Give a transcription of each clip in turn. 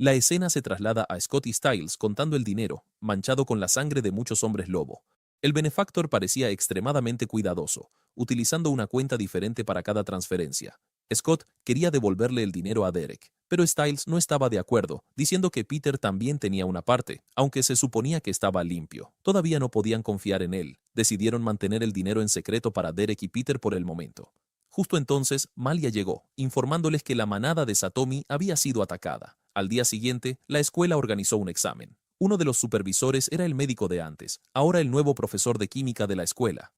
La escena se traslada a Scott Styles contando el dinero, manchado con la sangre de muchos hombres lobo. El benefactor parecía extremadamente cuidadoso, utilizando una cuenta diferente para cada transferencia. Scott quería devolverle el dinero a Derek, pero Styles no estaba de acuerdo, diciendo que Peter también tenía una parte, aunque se suponía que estaba limpio. Todavía no podían confiar en él. Decidieron mantener el dinero en secreto para Derek y Peter por el momento. Justo entonces, Malia llegó, informándoles que la manada de Satomi había sido atacada. Al día siguiente, la escuela organizó un examen. Uno de los supervisores era el médico de antes, ahora el nuevo profesor de química de la escuela.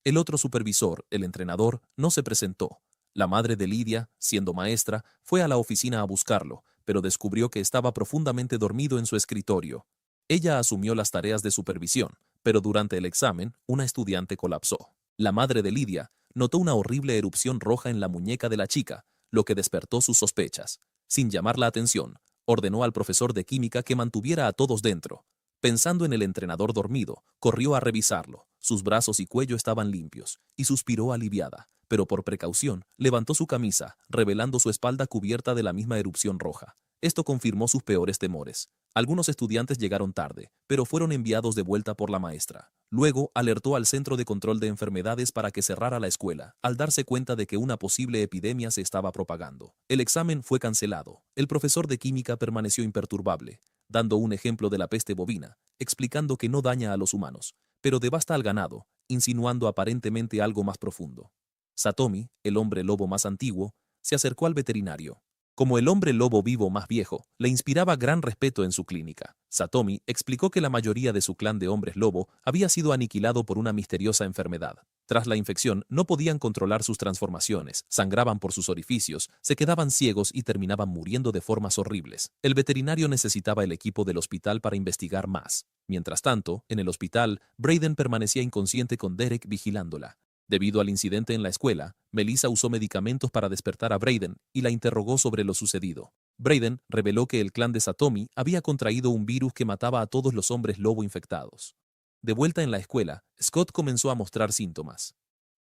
El otro supervisor, el entrenador, no se presentó. La madre de Lydia, siendo maestra, fue a la oficina a buscarlo, pero descubrió que estaba profundamente dormido en su escritorio. Ella asumió las tareas de supervisión, pero durante el examen, una estudiante colapsó. La madre de Lydia notó una horrible erupción roja en la muñeca de la chica, lo que despertó sus sospechas. Sin llamar la atención, ordenó al profesor de química que mantuviera a todos dentro. Pensando en el entrenador dormido, corrió a revisarlo. Sus brazos y cuello estaban limpios, y suspiró aliviada, pero por precaución, levantó su camisa, revelando su espalda cubierta de la misma erupción roja. Esto confirmó sus peores temores. Algunos estudiantes llegaron tarde, pero fueron enviados de vuelta por la maestra. Luego alertó al Centro de Control de Enfermedades para que cerrara la escuela, al darse cuenta de que una posible epidemia se estaba propagando. El examen fue cancelado. El profesor de química permaneció imperturbable, dando un ejemplo de la peste bovina, explicando que no daña a los humanos, pero devasta al ganado, insinuando aparentemente algo más profundo. Satomi, el hombre lobo más antiguo, se acercó al veterinario. Como el hombre lobo vivo más viejo, le inspiraba gran respeto en su clínica. Satomi explicó que la mayoría de su clan de hombres lobo había sido aniquilado por una misteriosa enfermedad. Tras la infección, no podían controlar sus transformaciones, sangraban por sus orificios, se quedaban ciegos y terminaban muriendo de formas horribles. El veterinario necesitaba el equipo del hospital para investigar más. Mientras tanto, en el hospital, Brayden permanecía inconsciente con Derek vigilándola. Debido al incidente en la escuela, Melissa usó medicamentos para despertar a Brayden y la interrogó sobre lo sucedido. Brayden reveló que el clan de Satomi había contraído un virus que mataba a todos los hombres lobo infectados. De vuelta en la escuela, Scott comenzó a mostrar síntomas.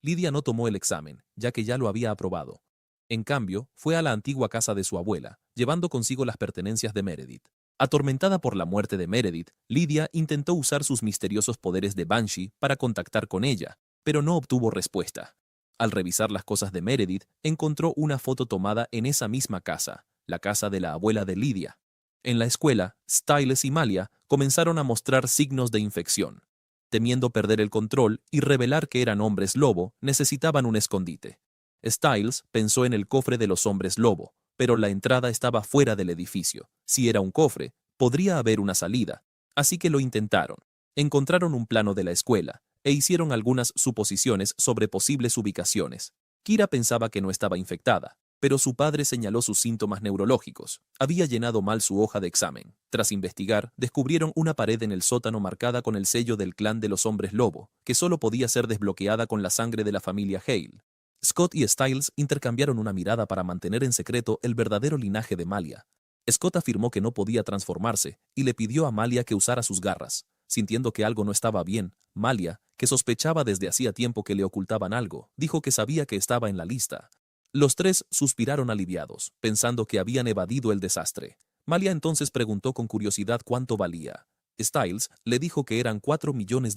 Lydia no tomó el examen, ya que ya lo había aprobado. En cambio, fue a la antigua casa de su abuela, llevando consigo las pertenencias de Meredith. Atormentada por la muerte de Meredith, Lydia intentó usar sus misteriosos poderes de Banshee para contactar con ella, pero no obtuvo respuesta. Al revisar las cosas de Meredith, encontró una foto tomada en esa misma casa, la casa de la abuela de Lydia. En la escuela, Styles y Malia comenzaron a mostrar signos de infección. Temiendo perder el control y revelar que eran hombres lobo, necesitaban un escondite. Styles pensó en el cofre de los hombres lobo, pero la entrada estaba fuera del edificio. Si era un cofre, podría haber una salida, así que lo intentaron. Encontraron un plano de la escuela e hicieron algunas suposiciones sobre posibles ubicaciones. Kira pensaba que no estaba infectada, pero su padre señaló sus síntomas neurológicos. Había llenado mal su hoja de examen. Tras investigar, descubrieron una pared en el sótano marcada con el sello del clan de los hombres lobo, que solo podía ser desbloqueada con la sangre de la familia Hale. Scott y Styles intercambiaron una mirada para mantener en secreto el verdadero linaje de Malia. Scott afirmó que no podía transformarse y le pidió a Malia que usara sus garras. Sintiendo que algo no estaba bien, Malia, que sospechaba desde hacía tiempo que le ocultaban algo, dijo que sabía que estaba en la lista. Los tres suspiraron aliviados, pensando que habían evadido el desastre. Malia entonces preguntó con curiosidad cuánto valía. Styles le dijo que eran $4 millones.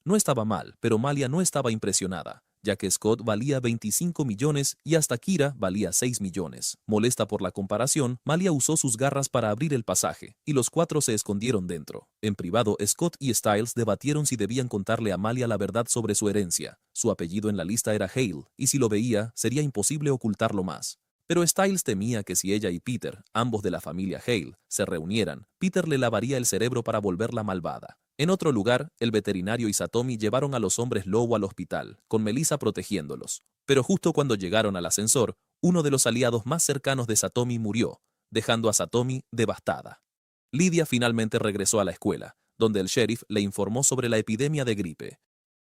No estaba mal, pero Malia no estaba impresionada, ya que Scott valía 25 millones y hasta Kira valía 6 millones. Molesta por la comparación, Malia usó sus garras para abrir el pasaje, y los cuatro se escondieron dentro. En privado, Scott y Styles debatieron si debían contarle a Malia la verdad sobre su herencia. Su apellido en la lista era Hale, y si lo veía, sería imposible ocultarlo más. Pero Styles temía que si ella y Peter, ambos de la familia Hale, se reunieran, Peter le lavaría el cerebro para volverla malvada. En otro lugar, el veterinario y Satomi llevaron a los hombres lobo al hospital, con Melissa protegiéndolos. Pero justo cuando llegaron al ascensor, uno de los aliados más cercanos de Satomi murió, dejando a Satomi devastada. Lydia finalmente regresó a la escuela, donde el sheriff le informó sobre la epidemia de gripe.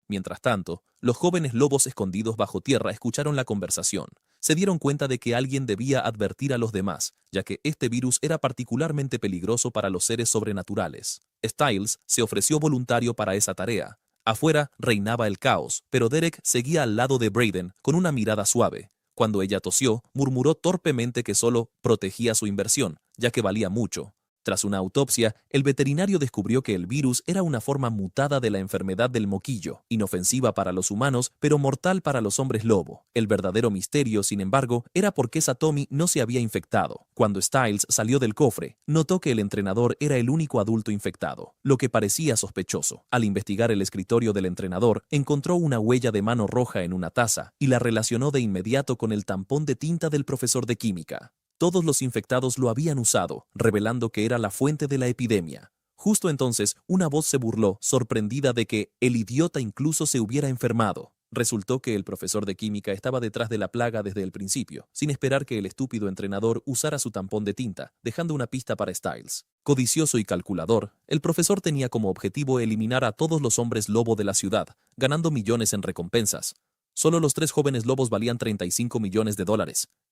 Mientras tanto, los jóvenes lobos escondidos bajo tierra escucharon la conversación. Se dieron cuenta de que alguien debía advertir a los demás, ya que este virus era particularmente peligroso para los seres sobrenaturales. Styles se ofreció voluntario para esa tarea. Afuera reinaba el caos, pero Derek seguía al lado de Brayden con una mirada suave. Cuando ella tosió, murmuró torpemente que solo protegía su inversión, ya que valía mucho. Tras una autopsia, el veterinario descubrió que el virus era una forma mutada de la enfermedad del moquillo, inofensiva para los humanos, pero mortal para los hombres lobo. El verdadero misterio, sin embargo, era por qué Satomi no se había infectado. Cuando Styles salió del cofre, notó que el entrenador era el único adulto infectado, lo que parecía sospechoso. Al investigar el escritorio del entrenador, encontró una huella de mano roja en una taza y la relacionó de inmediato con el tampón de tinta del profesor de química. Todos los infectados lo habían usado, revelando que era la fuente de la epidemia. Justo entonces, una voz se burló, sorprendida de que el idiota incluso se hubiera enfermado. Resultó que el profesor de química estaba detrás de la plaga desde el principio, sin esperar que el estúpido entrenador usara su tampón de tinta, dejando una pista para Styles. Codicioso y calculador, el profesor tenía como objetivo eliminar a todos los hombres lobo de la ciudad, ganando millones en recompensas. Solo los 3 jóvenes lobos valían $35 millones,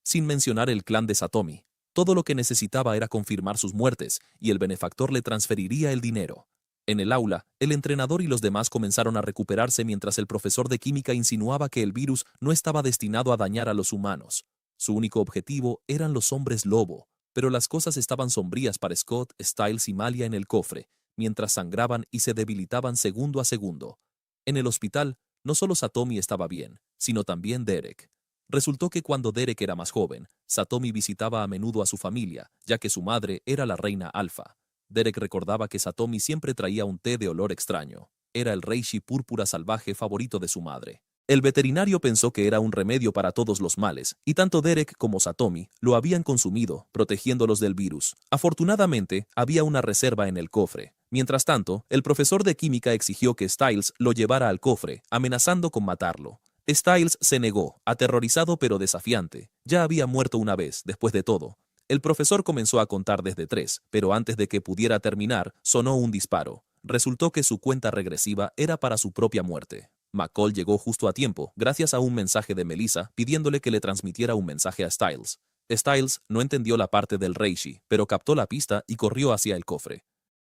sin mencionar el clan de Satomi. Todo lo que necesitaba era confirmar sus muertes, y el benefactor le transferiría el dinero. En el aula, el entrenador y los demás comenzaron a recuperarse mientras el profesor de química insinuaba que el virus no estaba destinado a dañar a los humanos. Su único objetivo eran los hombres lobo, pero las cosas estaban sombrías para Scott, Styles y Malia en el cofre, mientras sangraban y se debilitaban segundo a segundo. En el hospital, no solo Satomi estaba bien, sino también Derek. Resultó que cuando Derek era más joven, Satomi visitaba a menudo a su familia, ya que su madre era la reina alfa. Derek recordaba que Satomi siempre traía un té de olor extraño. Era el reishi púrpura salvaje favorito de su madre. El veterinario pensó que era un remedio para todos los males, y tanto Derek como Satomi lo habían consumido, protegiéndolos del virus. Afortunadamente, había una reserva en el cofre. Mientras tanto, el profesor de química exigió que Styles lo llevara al cofre, amenazando con matarlo. Styles se negó, aterrorizado pero desafiante. Ya había muerto una vez, después de todo. El profesor comenzó a contar desde 3, pero antes de que pudiera terminar, sonó un disparo. Resultó que su cuenta regresiva era para su propia muerte. McCall llegó justo a tiempo, gracias a un mensaje de Melissa pidiéndole que le transmitiera un mensaje a Styles. Styles no entendió la parte del reishi, pero captó la pista y corrió hacia el cofre.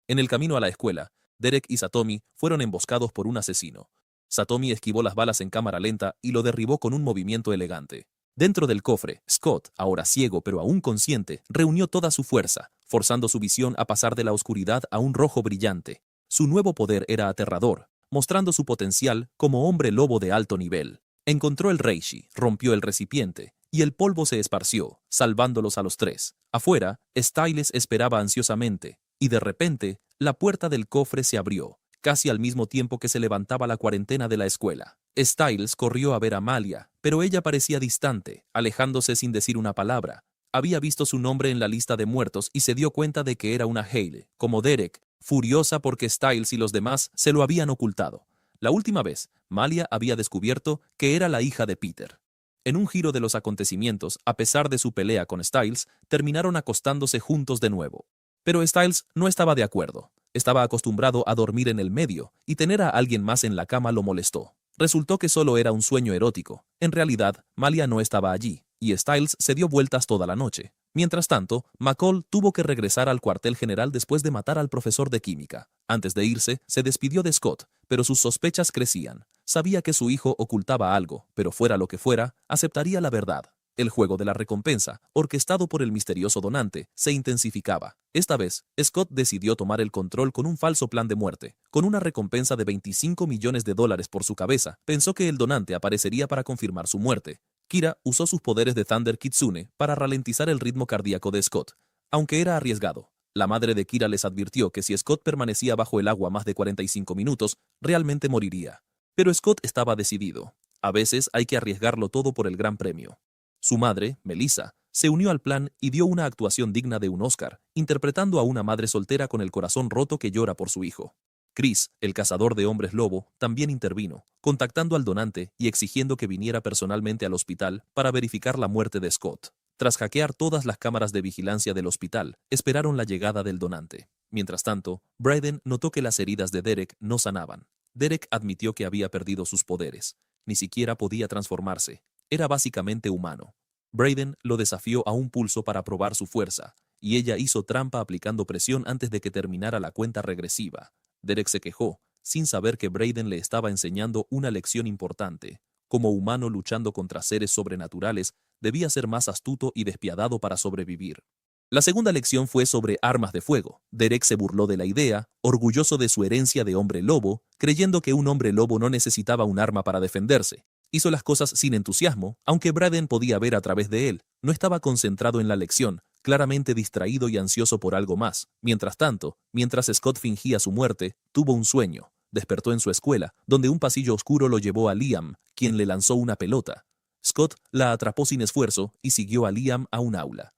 En el camino a la escuela, Derek y Satomi fueron emboscados por un asesino. Satomi esquivó las balas en cámara lenta y lo derribó con un movimiento elegante. Dentro del cofre, Scott, ahora ciego pero aún consciente, reunió toda su fuerza, forzando su visión a pasar de la oscuridad a un rojo brillante. Su nuevo poder era aterrador, mostrando su potencial como hombre lobo de alto nivel. Encontró el reishi, rompió el recipiente, y el polvo se esparció, salvándolos a los 3. Afuera, Styles esperaba ansiosamente, y de repente, la puerta del cofre se abrió, casi al mismo tiempo que se levantaba la cuarentena de la escuela. Styles corrió a ver a Malia, pero ella parecía distante, alejándose sin decir una palabra. Había visto su nombre en la lista de muertos y se dio cuenta de que era una Hale, como Derek, furiosa porque Styles y los demás se lo habían ocultado. La última vez, Malia había descubierto que era la hija de Peter. En un giro de los acontecimientos, a pesar de su pelea con Styles, terminaron acostándose juntos de nuevo. Pero Styles no estaba de acuerdo. Estaba acostumbrado a dormir en el medio, y tener a alguien más en la cama lo molestó. Resultó que solo era un sueño erótico. En realidad, Malia no estaba allí, y Styles se dio vueltas toda la noche. Mientras tanto, McCall tuvo que regresar al cuartel general después de matar al profesor de química. Antes de irse, se despidió de Scott, pero sus sospechas crecían. Sabía que su hijo ocultaba algo, pero fuera lo que fuera, aceptaría la verdad. El juego de la recompensa, orquestado por el misterioso donante, se intensificaba. Esta vez, Scott decidió tomar el control con un falso plan de muerte. Con una recompensa de $25 millones por su cabeza, pensó que el donante aparecería para confirmar su muerte. Kira usó sus poderes de Thunder Kitsune para ralentizar el ritmo cardíaco de Scott, aunque era arriesgado. La madre de Kira les advirtió que si Scott permanecía bajo el agua más de 45 minutos, realmente moriría. Pero Scott estaba decidido. A veces hay que arriesgarlo todo por el gran premio. Su madre, Melissa, se unió al plan y dio una actuación digna de un Oscar, interpretando a una madre soltera con el corazón roto que llora por su hijo. Chris, el cazador de hombres lobo, también intervino, contactando al donante y exigiendo que viniera personalmente al hospital para verificar la muerte de Scott. Tras hackear todas las cámaras de vigilancia del hospital, esperaron la llegada del donante. Mientras tanto, Brayden notó que las heridas de Derek no sanaban. Derek admitió que había perdido sus poderes. Ni siquiera podía transformarse. Era básicamente humano. Brayden lo desafió a un pulso para probar su fuerza, y ella hizo trampa aplicando presión antes de que terminara la cuenta regresiva. Derek se quejó, sin saber que Brayden le estaba enseñando una lección importante. Como humano luchando contra seres sobrenaturales, debía ser más astuto y despiadado para sobrevivir. La segunda lección fue sobre armas de fuego. Derek se burló de la idea, orgulloso de su herencia de hombre lobo, creyendo que un hombre lobo no necesitaba un arma para defenderse. Hizo las cosas sin entusiasmo, aunque Braden podía ver a través de él. No estaba concentrado en la lección, claramente distraído y ansioso por algo más. Mientras tanto, mientras Scott fingía su muerte, tuvo un sueño. Despertó en su escuela, donde un pasillo oscuro lo llevó a Liam, quien le lanzó una pelota. Scott la atrapó sin esfuerzo y siguió a Liam a un aula.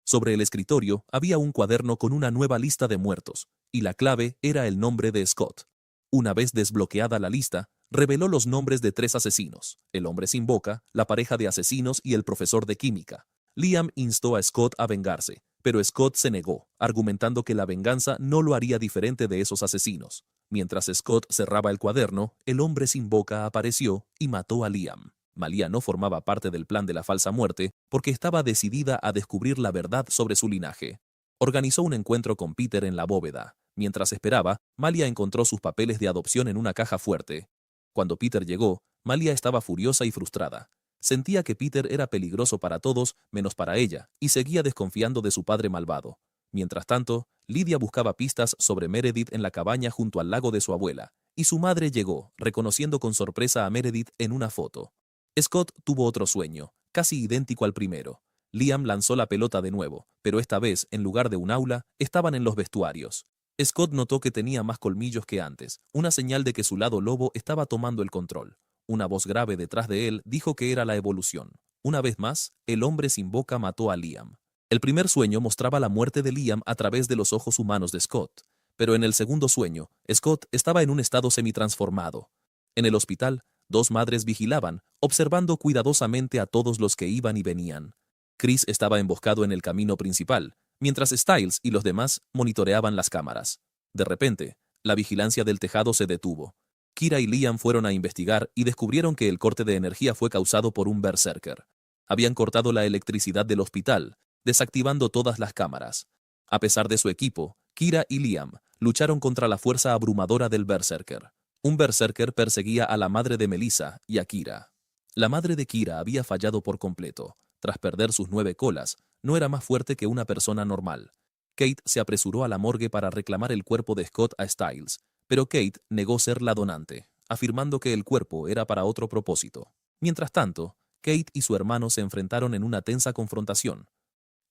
Sobre el escritorio había un cuaderno con una nueva lista de muertos, y la clave era el nombre de Scott. Una vez desbloqueada la lista, reveló los nombres de 3 asesinos, el hombre sin boca, la pareja de asesinos y el profesor de química. Liam instó a Scott a vengarse, pero Scott se negó, argumentando que la venganza no lo haría diferente de esos asesinos. Mientras Scott cerraba el cuaderno, el hombre sin boca apareció y mató a Liam. Malia no formaba parte del plan de la falsa muerte porque estaba decidida a descubrir la verdad sobre su linaje. Organizó un encuentro con Peter en la bóveda. Mientras esperaba, Malia encontró sus papeles de adopción en una caja fuerte. Cuando Peter llegó, Malia estaba furiosa y frustrada. Sentía que Peter era peligroso para todos menos para ella, y seguía desconfiando de su padre malvado. Mientras tanto, Lydia buscaba pistas sobre Meredith en la cabaña junto al lago de su abuela, y su madre llegó, reconociendo con sorpresa a Meredith en una foto. Scott tuvo otro sueño, casi idéntico al primero. Liam lanzó la pelota de nuevo, pero esta vez, en lugar de un aula, estaban en los vestuarios. Scott notó que tenía más colmillos que antes, una señal de que su lado lobo estaba tomando el control. Una voz grave detrás de él dijo que era la evolución. Una vez más, el hombre sin boca mató a Liam. El primer sueño mostraba la muerte de Liam a través de los ojos humanos de Scott, pero en el segundo sueño, Scott estaba en un estado semitransformado. En el hospital, 2 madres vigilaban, observando cuidadosamente a todos los que iban y venían. Chris estaba emboscado en el camino principal, mientras Stiles y los demás monitoreaban las cámaras. De repente, la vigilancia del tejado se detuvo. Kira y Liam fueron a investigar y descubrieron que el corte de energía fue causado por un berserker. Habían cortado la electricidad del hospital, desactivando todas las cámaras. A pesar de su equipo, Kira y Liam lucharon contra la fuerza abrumadora del berserker. Un berserker perseguía a la madre de Melissa y a Kira. La madre de Kira había fallado por completo. Tras perder sus 9 colas, no era más fuerte que una persona normal. Kate se apresuró a la morgue para reclamar el cuerpo de Scott a Stiles, pero Kate negó ser la donante, afirmando que el cuerpo era para otro propósito. Mientras tanto, Kate y su hermano se enfrentaron en una tensa confrontación.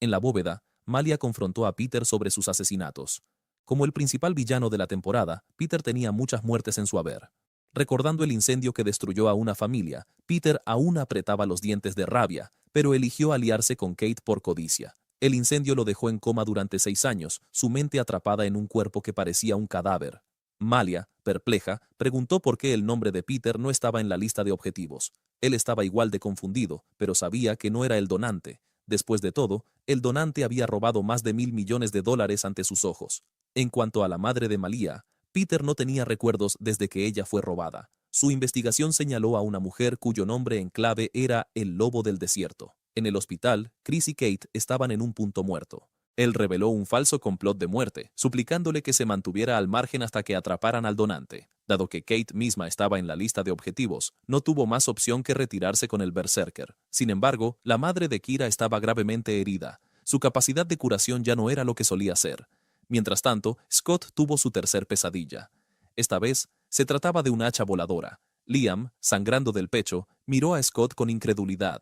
En la bóveda, Malia confrontó a Peter sobre sus asesinatos. Como el principal villano de la temporada, Peter tenía muchas muertes en su haber. Recordando el incendio que destruyó a una familia, Peter aún apretaba los dientes de rabia, pero eligió aliarse con Kate por codicia. El incendio lo dejó en coma durante 6 años, su mente atrapada en un cuerpo que parecía un cadáver. Malia, perpleja, preguntó por qué el nombre de Peter no estaba en la lista de objetivos. Él estaba igual de confundido, pero sabía que no era el donante. Después de todo, el donante había robado más de $1.000 millones ante sus ojos. En cuanto a la madre de Malia, Peter no tenía recuerdos desde que ella fue robada. Su investigación señaló a una mujer cuyo nombre en clave era el Lobo del Desierto. En el hospital, Chris y Kate estaban en un punto muerto. Él reveló un falso complot de muerte, suplicándole que se mantuviera al margen hasta que atraparan al donante. Dado que Kate misma estaba en la lista de objetivos, no tuvo más opción que retirarse con el berserker. Sin embargo, la madre de Kira estaba gravemente herida. Su capacidad de curación ya no era lo que solía ser. Mientras tanto, Scott tuvo su tercer pesadilla. Esta vez, se trataba de un hacha voladora. Liam, sangrando del pecho, miró a Scott con incredulidad.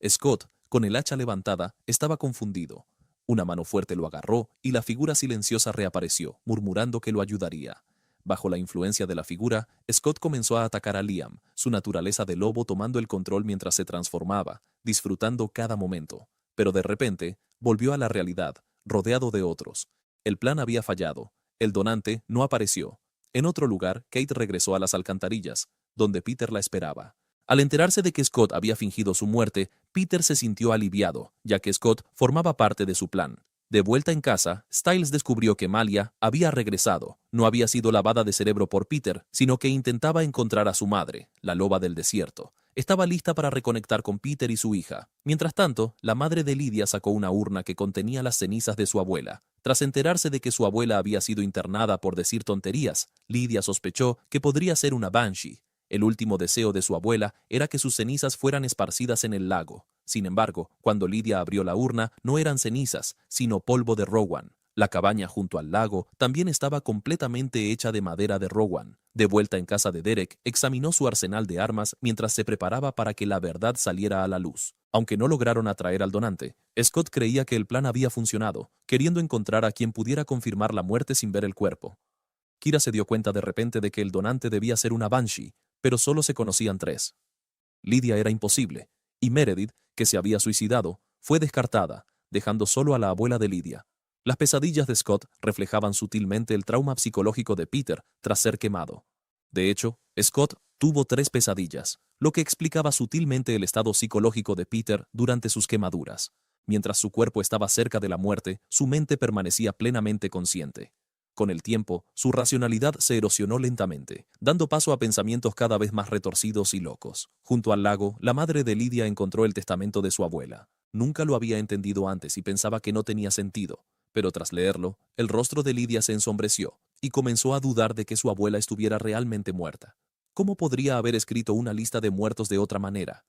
Scott, con el hacha levantada, estaba confundido. Una mano fuerte lo agarró y la figura silenciosa reapareció, murmurando que lo ayudaría. Bajo la influencia de la figura, Scott comenzó a atacar a Liam, su naturaleza de lobo tomando el control mientras se transformaba, disfrutando cada momento. Pero de repente, volvió a la realidad, rodeado de otros. El plan había fallado. El donante no apareció. En otro lugar, Kate regresó a las alcantarillas, donde Peter la esperaba. Al enterarse de que Scott había fingido su muerte, Peter se sintió aliviado, ya que Scott formaba parte de su plan. De vuelta en casa, Stiles descubrió que Malia había regresado. No había sido lavada de cerebro por Peter, sino que intentaba encontrar a su madre, la loba del desierto. Estaba lista para reconectar con Peter y su hija. Mientras tanto, la madre de Lydia sacó una urna que contenía las cenizas de su abuela. Tras enterarse de que su abuela había sido internada por decir tonterías, Lydia sospechó que podría ser una Banshee. El último deseo de su abuela era que sus cenizas fueran esparcidas en el lago. Sin embargo, cuando Lydia abrió la urna, no eran cenizas, sino polvo de Rowan. La cabaña junto al lago también estaba completamente hecha de madera de Rowan. De vuelta en casa de Derek, examinó su arsenal de armas mientras se preparaba para que la verdad saliera a la luz. Aunque no lograron atraer al donante, Scott creía que el plan había funcionado, queriendo encontrar a quien pudiera confirmar la muerte sin ver el cuerpo. Kira se dio cuenta de repente de que el donante debía ser una Banshee, pero solo se conocían 3. Lydia era imposible, y Meredith, que se había suicidado, fue descartada, dejando solo a la abuela de Lydia. Las pesadillas de Scott reflejaban sutilmente el trauma psicológico de Peter tras ser quemado. De hecho, Scott tuvo 3 pesadillas, lo que explicaba sutilmente el estado psicológico de Peter durante sus quemaduras. Mientras su cuerpo estaba cerca de la muerte, su mente permanecía plenamente consciente. Con el tiempo, su racionalidad se erosionó lentamente, dando paso a pensamientos cada vez más retorcidos y locos. Junto al lago, la madre de Lydia encontró el testamento de su abuela. Nunca lo había entendido antes y pensaba que no tenía sentido, pero tras leerlo, el rostro de Lydia se ensombreció y comenzó a dudar de que su abuela estuviera realmente muerta. ¿Cómo podría haber escrito una lista de muertos de otra manera?